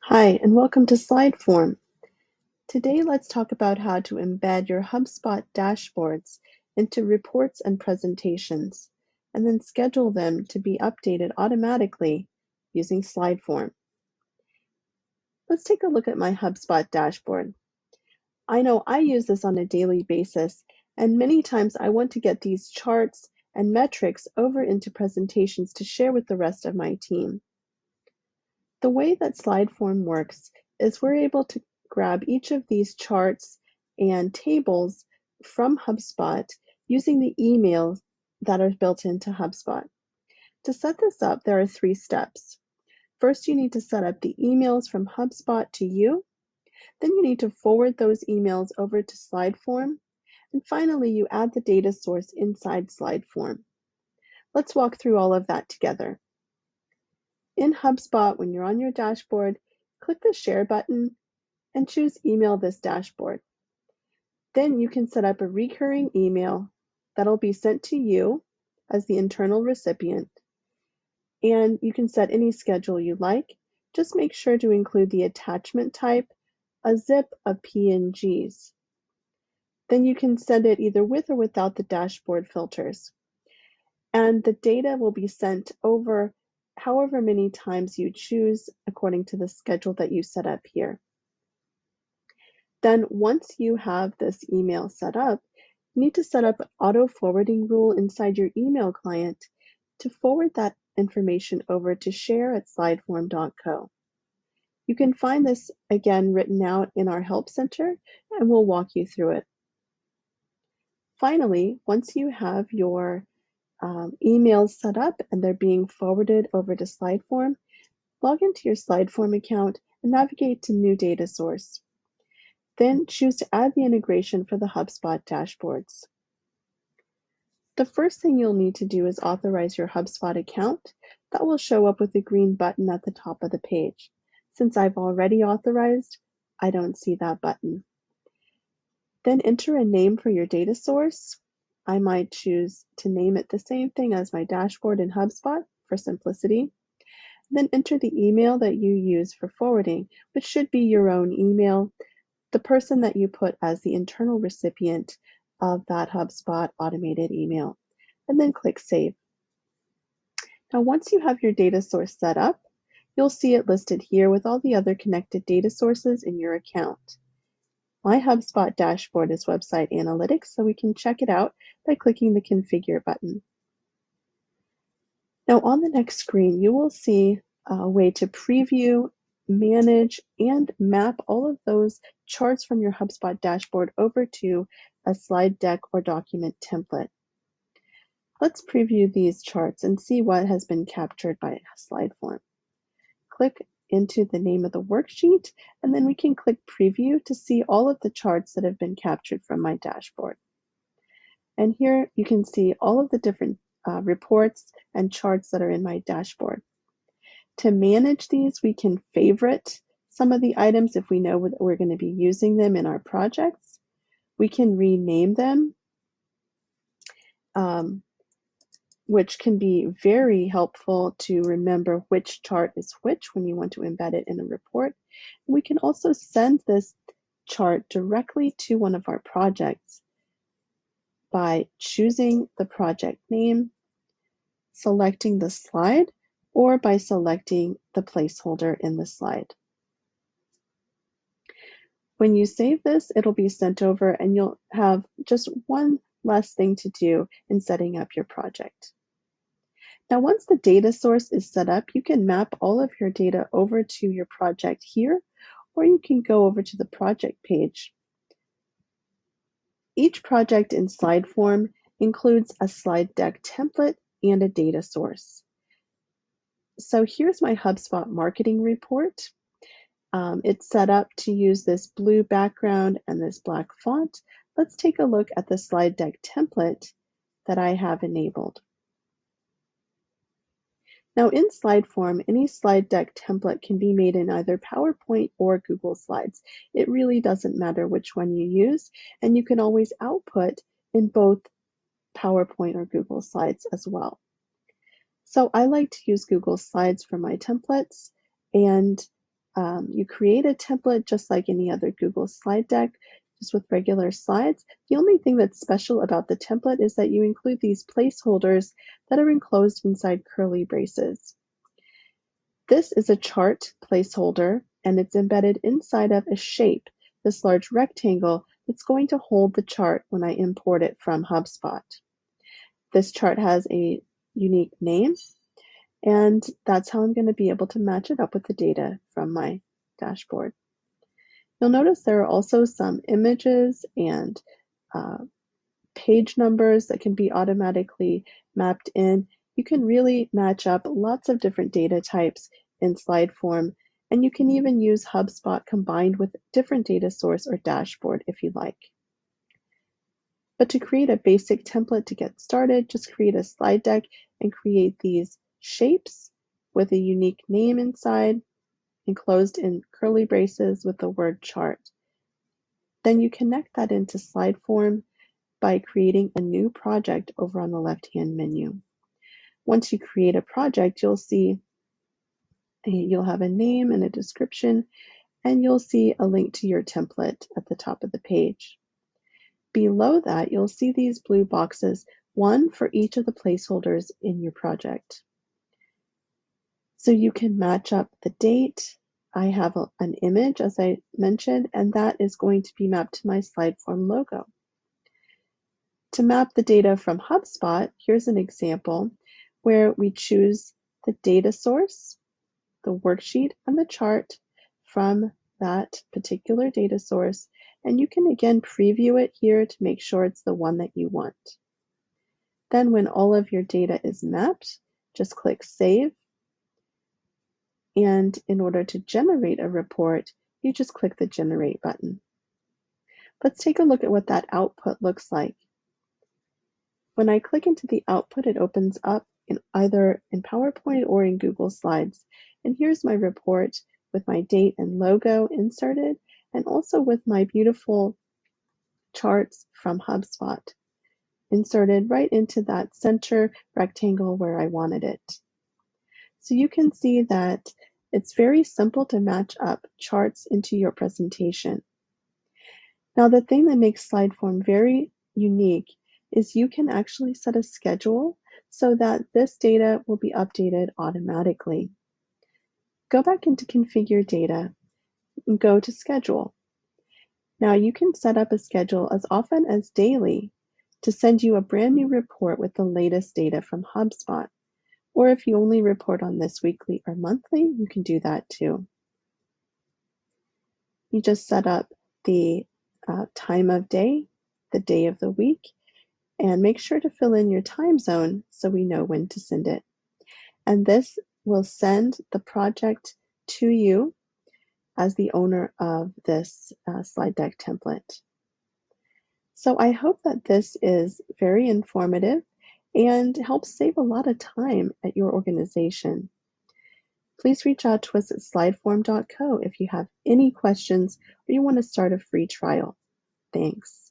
Hi, and welcome to Slideform. Today, let's talk about how to embed your HubSpot dashboards into reports and presentations, and then schedule them to be updated automatically using Slideform. Let's take a look at my HubSpot dashboard. I know I use this on a daily basis, and many times I want to get these charts and metrics over into presentations to share with the rest of my team. The way that Slideform works is we're able to grab each of these charts and tables from HubSpot using the emails that are built into HubSpot. To set this up, there are 3 steps. First, you need to set up the emails from HubSpot to you. Then you need to forward those emails over to Slideform. And finally, you add the data source inside Slideform. Let's walk through all of that together. In HubSpot, when you're on your dashboard, click the Share button and choose Email this dashboard. Then you can set up a recurring email that'll be sent to you as the internal recipient. And you can set any schedule you like. Just make sure to include the attachment type, a zip of PNGs. Then you can send it either with or without the dashboard filters. And the data will be sent over however many times you choose according to the schedule that you set up here. Then once you have this email set up, you need to set up an auto forwarding rule inside your email client to forward that information over to share@slideform.co. You can find this again written out in our Help Center, and we'll walk you through it. Finally, once you have your emails set up and they're being forwarded over to Slideform, log into your Slideform account and navigate to New Data Source. Then choose to add the integration for the HubSpot dashboards. The first thing you'll need to do is authorize your HubSpot account. That will show up with a green button at the top of the page. Since I've already authorized, I don't see that button. Then enter a name for your data source. I might choose to name it the same thing as my dashboard in HubSpot for simplicity. Then enter the email that you use for forwarding, which should be your own email, the person that you put as the internal recipient of that HubSpot automated email, and then click Save. Now, once you have your data source set up, you'll see it listed here with all the other connected data sources in your account. My HubSpot dashboard is website analytics, so we can check it out by clicking the Configure button. Now, on the next screen, you will see a way to preview, manage, and map all of those charts from your HubSpot dashboard over to a slide deck or document template. Let's preview these charts and see what has been captured by Slideform. Click into the name of the worksheet, and then we can click Preview to see all of the charts that have been captured from my dashboard. And here you can see all of the different reports and charts that are in my dashboard. To manage these, we can favorite some of the items if we know that we're going to be using them in our projects. We can rename them, which can be very helpful to remember which chart is which when you want to embed it in a report. We can also send this chart directly to one of our projects by choosing the project name, selecting the slide, or by selecting the placeholder in the slide. When you save this, it'll be sent over and you'll have just one less thing to do in setting up your project. Now, once the data source is set up, you can map all of your data over to your project here, or you can go over to the project page. Each project in Slideform includes a slide deck template and a data source. So here's my HubSpot marketing report. It's set up to use this blue background and this black font. Let's take a look at the slide deck template that I have enabled. Now in Slideform, any slide deck template can be made in either PowerPoint or Google Slides. It really doesn't matter which one you use, and you can always output in both PowerPoint or Google Slides as well. So I like to use Google Slides for my templates, and you create a template just like any other Google slide deck, just with regular slides. The only thing that's special about the template is that you include these placeholders that are enclosed inside curly braces. This is a chart placeholder, and it's embedded inside of a shape, this large rectangle that's going to hold the chart when I import it from HubSpot. This chart has a unique name, and that's how I'm going to be able to match it up with the data from my dashboard. You'll notice there are also some images and page numbers that can be automatically mapped in. You can really match up lots of different data types in Slideform, and you can even use HubSpot combined with different data source or dashboard if you like. But to create a basic template to get started, just create a slide deck and create these shapes with a unique name inside, enclosed in curly braces with the word chart. Then you connect that into Slideform by creating a new project over on the left-hand menu. Once you create a project, you'll have a name and a description, and you'll see a link to your template at the top of the page. Below that, you'll see these blue boxes, one for each of the placeholders in your project. So you can match up the date. I have an image, as I mentioned, and that is going to be mapped to my Slideform logo. To map the data from HubSpot, here's an example where we choose the data source, the worksheet, and the chart from that particular data source, and you can again preview it here to make sure it's the one that you want. Then when all of your data is mapped, just click Save, and in order to generate a report, you just click the Generate button. Let's take a look at what that output looks like. When I click into the output, it opens up either in PowerPoint or in Google Slides. And here's my report with my date and logo inserted, and also with my beautiful charts from HubSpot inserted right into that center rectangle where I wanted it. So you can see that it's very simple to match up charts into your presentation. Now, the thing that makes Slideform very unique is you can actually set a schedule so that this data will be updated automatically. Go back into Configure Data and go to Schedule. Now you can set up a schedule as often as daily to send you a brand new report with the latest data from HubSpot. Or if you only report on this weekly or monthly, you can do that too. You just set up the time of day, the day of the week, and make sure to fill in your time zone so we know when to send it. And this will send the project to you as the owner of this slide deck template. So I hope that this is very informative and helps save a lot of time at your organization. Please reach out to us at slideform.co if you have any questions or you want to start a free trial. Thanks.